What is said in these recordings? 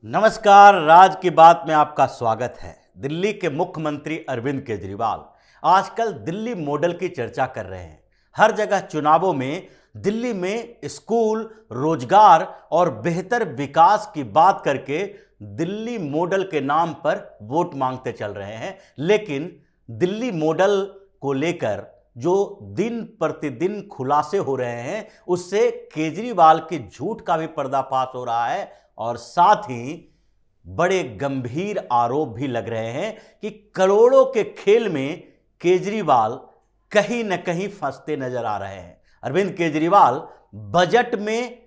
नमस्कार, राज की बात में आपका स्वागत है। दिल्ली के मुख्यमंत्री अरविंद केजरीवाल आजकल दिल्ली मॉडल की चर्चा कर रहे हैं। हर जगह चुनावों में दिल्ली में स्कूल, रोजगार और बेहतर विकास की बात करके दिल्ली मॉडल के नाम पर वोट मांगते चल रहे हैं। लेकिन दिल्ली मॉडल को लेकर जो दिन प्रतिदिन खुलासे हो रहे हैं, उससे केजरीवाल के झूठ का भी पर्दाफाश हो रहा है और साथ ही बड़े गंभीर आरोप भी लग रहे हैं कि करोड़ों के खेल में केजरीवाल कहीं न कहीं फंसते नजर आ रहे हैं। अरविंद केजरीवाल बजट में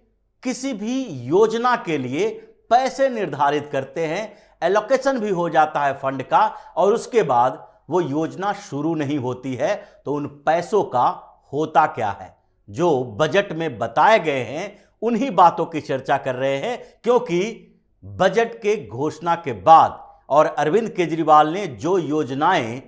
किसी भी योजना के लिए पैसे निर्धारित करते हैं, एलोकेशन भी हो जाता है फंड का, और उसके बाद वो योजना शुरू नहीं होती है तो उन पैसों का होता क्या है। जो बजट में बताए गए हैं उन्हीं बातों की चर्चा कर रहे हैं, क्योंकि बजट के घोषणा के बाद और अरविंद केजरीवाल ने जो योजनाएं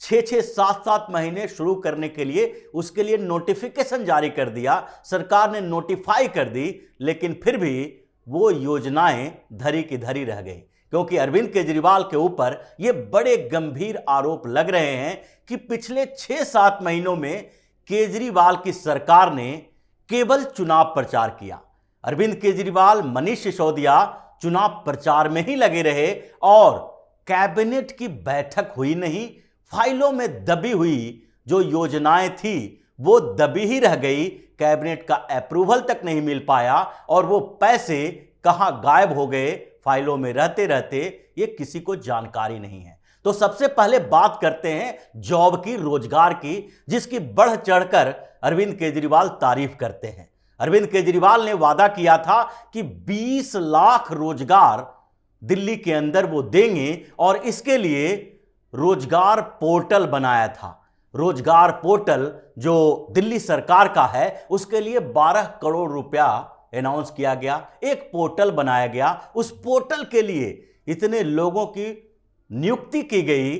6-6, 7-7 महीने शुरू करने के लिए उसके लिए नोटिफिकेशन जारी कर दिया, सरकार ने नोटिफाई कर दी, लेकिन फिर भी वो योजनाएं धरी की धरी रह गई। क्योंकि अरविंद केजरीवाल के ऊपर ये बड़े गंभीर आरोप लग रहे हैं कि पिछले 6-7 महीनों में केजरीवाल की सरकार ने केवल चुनाव प्रचार किया। अरविंद केजरीवाल, मनीष सिसोदिया चुनाव प्रचार में ही लगे रहे और कैबिनेट की बैठक हुई नहीं। फाइलों में दबी हुई जो योजनाएं थी वो दबी ही रह गई, कैबिनेट का अप्रूवल तक नहीं मिल पाया और वो पैसे कहां गायब हो गए, फाइलों में रहते रहते ये किसी को जानकारी नहीं है। तो सबसे पहले बात करते हैं जॉब की, रोजगार की, जिसकी बढ़ चढ़कर अरविंद केजरीवाल तारीफ करते हैं। अरविंद केजरीवाल ने वादा किया था कि 20 लाख रोजगार दिल्ली के अंदर वो देंगे और इसके लिए रोजगार पोर्टल बनाया था। रोजगार पोर्टल जो दिल्ली सरकार का है उसके लिए 12 करोड़ रुपया अनाउंस किया गया, एक पोर्टल बनाया गया। उस पोर्टल के लिए इतने लोगों की नियुक्ति की गई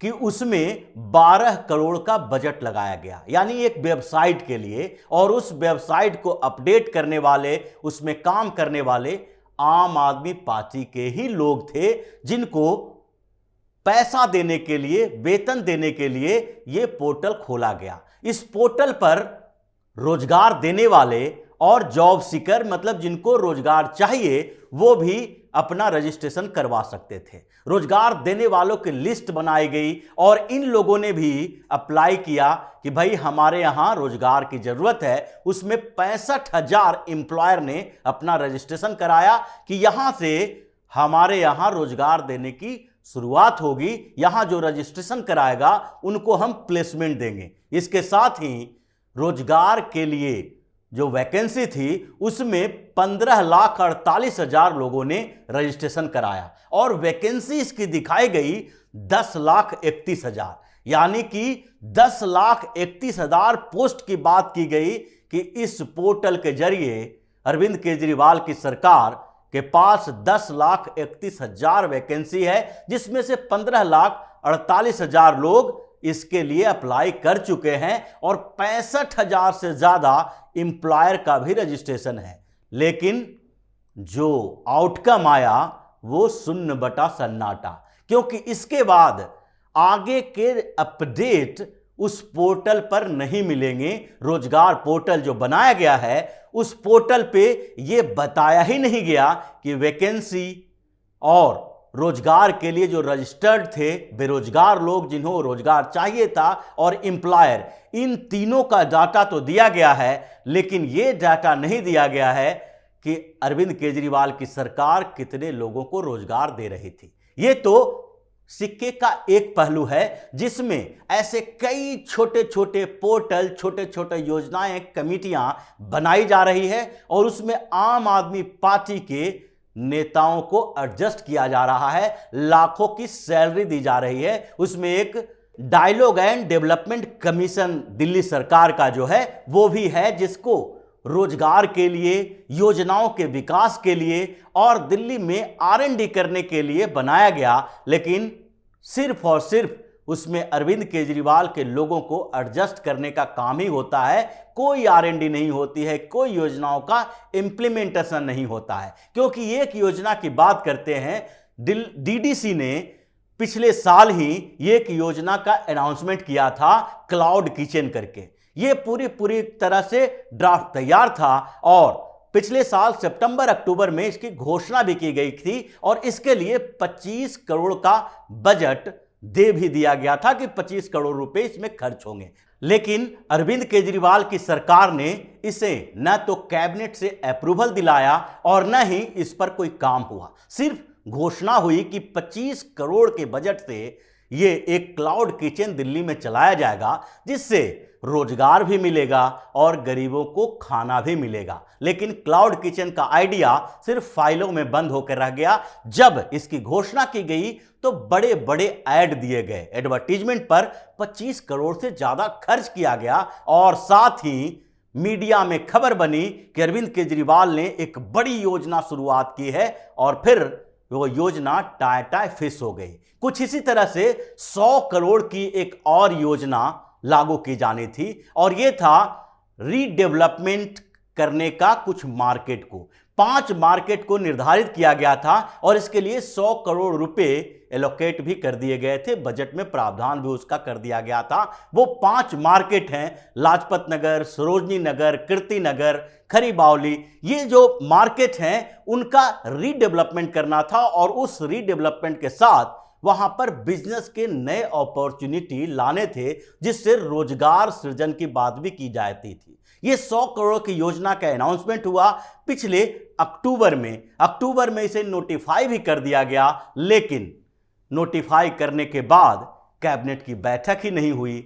कि उसमें 12 करोड़ का बजट लगाया गया, यानी एक वेबसाइट के लिए। और उस वेबसाइट को अपडेट करने वाले, उसमें काम करने वाले आम आदमी पार्टी के ही लोग थे, जिनको पैसा देने के लिए, वेतन देने के लिए यह पोर्टल खोला गया। इस पोर्टल पर रोजगार देने वाले और जॉब सीकर, मतलब जिनको रोजगार चाहिए, वो भी अपना रजिस्ट्रेशन करवा सकते थे। रोजगार देने वालों की लिस्ट बनाई गई और इन लोगों ने भी अप्लाई किया कि भाई हमारे यहां रोजगार की जरूरत है। उसमें 65,000 एम्प्लॉयर ने अपना रजिस्ट्रेशन कराया कि यहां से हमारे यहां रोजगार देने की शुरुआत होगी, यहां जो रजिस्ट्रेशन कराएगा उनको हम प्लेसमेंट देंगे। इसके साथ ही रोजगार के लिए जो वैकेंसी थी उसमें 15,48,000 लोगों ने रजिस्ट्रेशन कराया और वैकेंसी इसकी दिखाई गई 10,31,000, यानी कि 10,31,000 पोस्ट की बात की गई कि इस पोर्टल के जरिए अरविंद केजरीवाल की सरकार के पास 10,31,000 वैकेंसी है, जिसमें से 15,48,000 लोग इसके लिए अप्लाई कर चुके हैं और 65,000 से ज्यादा एम्प्लॉयर का भी रजिस्ट्रेशन है। लेकिन जो आउटकम आया वो शून्य बटा सन्नाटा, क्योंकि इसके बाद आगे के अपडेट उस पोर्टल पर नहीं मिलेंगे। रोजगार पोर्टल जो बनाया गया है उस पोर्टल पे यह बताया ही नहीं गया कि वैकेंसी और रोजगार के लिए जो रजिस्टर्ड थे बेरोजगार लोग, जिन्हों रोजगार चाहिए था, और एम्प्लॉयर, इन तीनों का डाटा तो दिया गया है, लेकिन यह डाटा नहीं दिया गया है कि अरविंद केजरीवाल की सरकार कितने लोगों को रोजगार दे रही थी। यह तो सिक्के का एक पहलू है, जिसमें ऐसे कई छोटे छोटे पोर्टल, छोटे छोटे योजनाएं, कमिटियां बनाई जा रही है और उसमें आम आदमी पार्टी के नेताओं को एडजस्ट किया जा रहा है, लाखों की सैलरी दी जा रही है। उसमें एक dialogue and development commission Delhi सरकार का जो है वो भी है, जिसको रोजगार के लिए, योजनाओं के विकास के लिए और दिल्ली में R&D करने के लिए बनाया गया। लेकिन सिर्फ और सिर्फ उसमें अरविंद केजरीवाल के लोगों को एडजस्ट करने का काम ही होता है, कोई R&D नहीं होती है, कोई योजनाओं का इंप्लीमेंटेशन नहीं होता है। क्योंकि एक योजना की बात करते हैं, DDC ने पिछले साल ही एक योजना का अनाउंसमेंट किया था, क्लाउड किचन करके। ये पूरी तरह से ड्राफ्ट तैयार था और पिछले साल सितंबर अक्टूबर में इसकी घोषणा भी की गई थी और इसके लिए 25 करोड़ का बजट दे भी दिया गया था कि 25 करोड़ रुपए इसमें खर्च होंगे। लेकिन अरविंद केजरीवाल की सरकार ने इसे न तो कैबिनेट से अप्रूवल दिलाया और न ही इस पर कोई काम हुआ। सिर्फ घोषणा हुई कि 25 करोड़ के बजट से ये एक क्लाउड किचन दिल्ली में चलाया जाएगा, जिससे रोजगार भी मिलेगा और गरीबों को खाना भी मिलेगा। लेकिन क्लाउड किचन का आइडिया सिर्फ फाइलों में बंद होकर रह गया। जब इसकी घोषणा की गई तो बड़े बड़े ऐड दिए गए, एडवर्टीजमेंट पर 25 करोड़ से ज्यादा खर्च किया गया और साथ ही मीडिया में खबर बनी कि अरविंद केजरीवाल ने एक बड़ी योजना शुरुआत की है और फिर वो योजना टाटा फिश हो गई। कुछ इसी तरह से 100 करोड़ की एक और योजना लागू की जानी थी और यह था रीडेवलपमेंट करने का कुछ मार्केट को। 5 मार्केट को निर्धारित किया गया था और इसके लिए 100 करोड़ रुपए एलोकेट भी कर दिए गए थे, बजट में प्रावधान भी उसका कर दिया गया था। वो 5 मार्केट हैं, लाजपत नगर, सरोजनी नगर, कीर्ति नगर, खरी बावली। ये जो मार्केट हैं उनका रीडेवलपमेंट करना था और उस रीडेवलपमेंट के साथ वहां पर बिजनेस के नए अपॉर्चुनिटी लाने थे, जिससे रोजगार सृजन की बात भी की जाती थी। ये 100 करोड़ की योजना का अनाउंसमेंट हुआ पिछले अक्टूबर में इसे नोटिफाई भी कर दिया गया, लेकिन नोटिफाई करने के बाद कैबिनेट की बैठक ही नहीं हुई।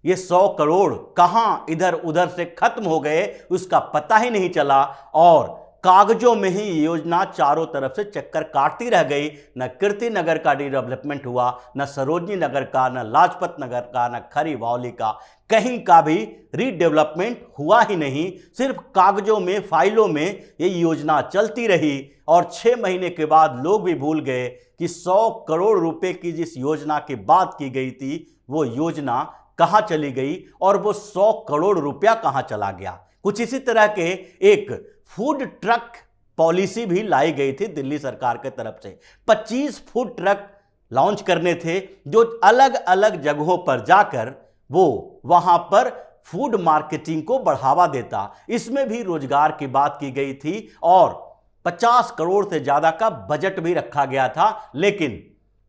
ये 100 करोड़ कहां इधर उधर से खत्म हो गए उसका पता ही नहीं चला और कागजों में ही योजना चारों तरफ से चक्कर काटती रह गई। न कीर्ति नगर का डेवलपमेंट हुआ, न सरोजनी नगर का, न लाजपत नगर का, न खरी बावली का, कहीं का भी रीडेवलपमेंट हुआ ही नहीं। सिर्फ कागजों में, फाइलों में ये योजना चलती रही और 6 महीने के बाद लोग भी भूल गए कि 100 करोड़ रुपए की जिस योजना की बात की गई थी वो योजना कहां चली गई और वो 100 करोड़ रुपया कहां चला गया। कुछ इसी तरह के एक फूड ट्रक पॉलिसी भी लाई गई थी दिल्ली सरकार के तरफ से। 25 फूड ट्रक लॉन्च करने थे जो अलग अलग जगहों पर जाकर वो वहां पर फूड मार्केटिंग को बढ़ावा देता। इसमें भी रोजगार की बात की गई थी और 50 करोड़ से ज्यादा का बजट भी रखा गया था। लेकिन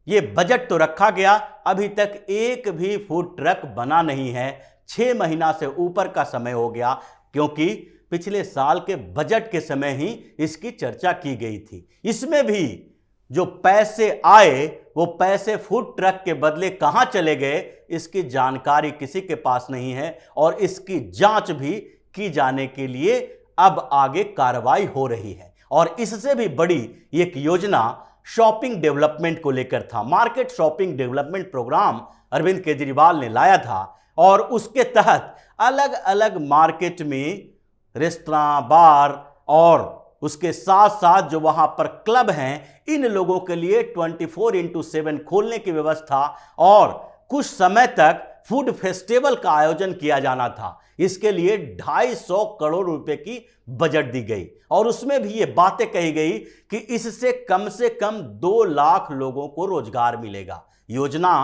ये बजट तो रखा गया, अभी तक एक भी फूड ट्रक बना नहीं है। 6 महीना से ऊपर का समय हो गया, क्योंकि पिछले साल के बजट के समय ही इसकी चर्चा की गई थी। इसमें भी जो पैसे आए वो पैसे फूड ट्रक के बदले कहां चले गए इसकी जानकारी किसी के पास नहीं है और इसकी जांच भी की जाने के लिए अब आगे कार्रवाई हो रही है। और इससे भी बड़ी एक योजना शॉपिंग डेवलपमेंट को लेकर था। Market shopping development programme Arvind Kejriwal ने लाया था और उसके तहत अलग अलग मार्केट में रेस्टोरेंट, बार और उसके साथ साथ जो वहां पर क्लब हैं, इन लोगों के लिए 24x7 खोलने की व्यवस्था और कुछ समय तक फूड फेस्टिवल का आयोजन किया जाना था। इसके लिए 250 करोड़ रुपए की बजट दी गई और उसमें भी ये बातें कही गई कि इससे कम से कम 2 लाख लोगों को रोजगार मिलेगा। योजना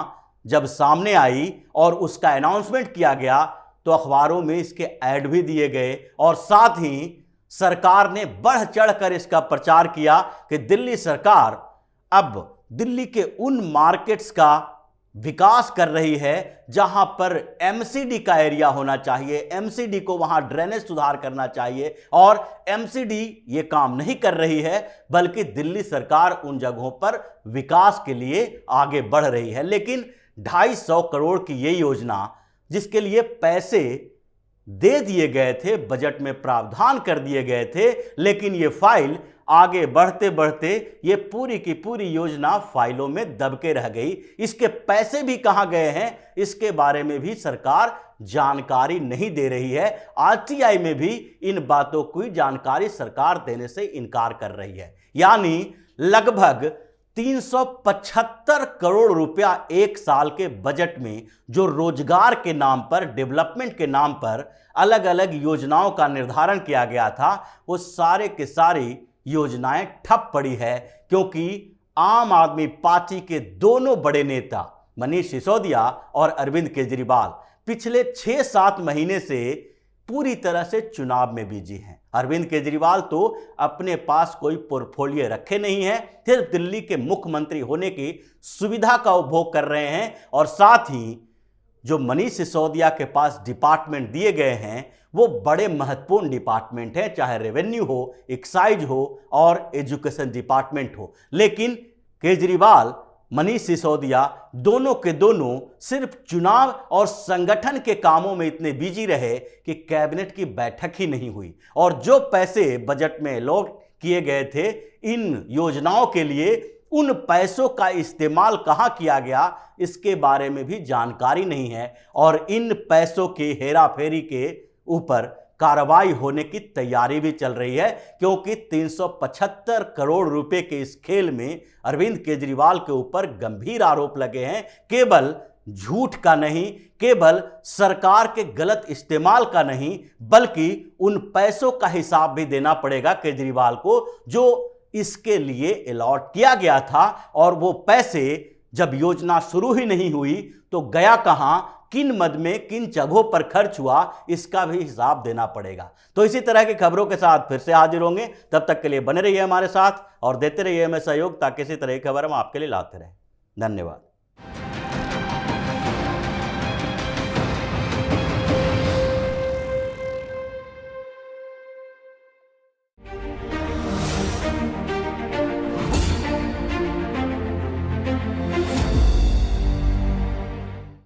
जब सामने आई और उसका अनाउंसमेंट किया गया तो अखबारों में इसके ऐड भी दिए गए और साथ ही सरकार ने बढ़ चढ़कर इसका प्रचार किया कि दिल्ली सरकार अब दिल्ली के उन मार्केट्स का विकास कर रही है जहां पर एमसीडी का एरिया होना चाहिए, एमसीडी को वहां ड्रेनेज सुधार करना चाहिए और एमसीडी ये काम नहीं कर रही है, बल्कि दिल्ली सरकार उन जगहों पर विकास के लिए आगे बढ़ रही है। लेकिन 250 करोड़ की ये योजना जिसके लिए पैसे दे दिए गए थे, बजट में प्रावधान कर दिए गए थे, लेकिन ये फाइल आगे बढ़ते बढ़ते ये पूरी की पूरी योजना फाइलों में दब के रह गई। इसके पैसे भी कहां गए हैं इसके बारे में भी सरकार जानकारी नहीं दे रही है। आरटीआई में भी इन बातों की जानकारी सरकार देने से इनकार कर रही है। यानी लगभग 375 करोड़ रुपया एक साल के बजट में जो रोजगार के नाम पर, डेवलपमेंट के नाम पर अलग अलग योजनाओं का निर्धारण किया गया था, वो सारे के सारी योजनाएं ठप पड़ी है, क्योंकि आम आदमी पार्टी के दोनों बड़े नेता मनीष सिसोदिया और अरविंद केजरीवाल पिछले 6-7 महीने से पूरी तरह से चुनाव में बिजी हैं। अरविंद केजरीवाल तो अपने पास कोई पोर्टफोलियो रखे नहीं है, सिर्फ दिल्ली के मुख्यमंत्री होने की सुविधा का उपभोग कर रहे हैं, और साथ ही जो मनीष सिसोदिया के पास डिपार्टमेंट दिए गए हैं वो बड़े महत्वपूर्ण डिपार्टमेंट हैं, चाहे रेवेन्यू हो, एक्साइज हो और एजुकेशन डिपार्टमेंट हो। लेकिन केजरीवाल, मनीष सिसोदिया दोनों के दोनों सिर्फ चुनाव और संगठन के कामों में इतने बिजी रहे कि कैबिनेट की बैठक ही नहीं हुई, और जो पैसे बजट में अलॉट किए गए थे इन योजनाओं के लिए, उन पैसों का इस्तेमाल कहां किया गया इसके बारे में भी जानकारी नहीं है, और इन पैसों की हेराफेरी के ऊपर कार्रवाई होने की तैयारी भी चल रही है, क्योंकि 375 करोड़ रुपए के इस खेल में अरविंद केजरीवाल के ऊपर गंभीर आरोप लगे हैं। केवल झूठ का नहीं, केवल सरकार के गलत इस्तेमाल का नहीं, बल्कि उन पैसों का हिसाब भी देना पड़ेगा केजरीवाल को जो इसके लिए अलॉट किया गया था, और वो पैसे जब योजना शुरू ही नहीं हुई तो गया कहां, किन मद में, किन जगहों पर खर्च हुआ, इसका भी हिसाब देना पड़ेगा। तो इसी तरह की खबरों के साथ फिर से हाजिर होंगे, तब तक के लिए बने रहिए हमारे साथ और देते रहिए हमें सहयोग, ताकि इसी तरह की खबर हम आपके लिए लाते रहें। धन्यवाद।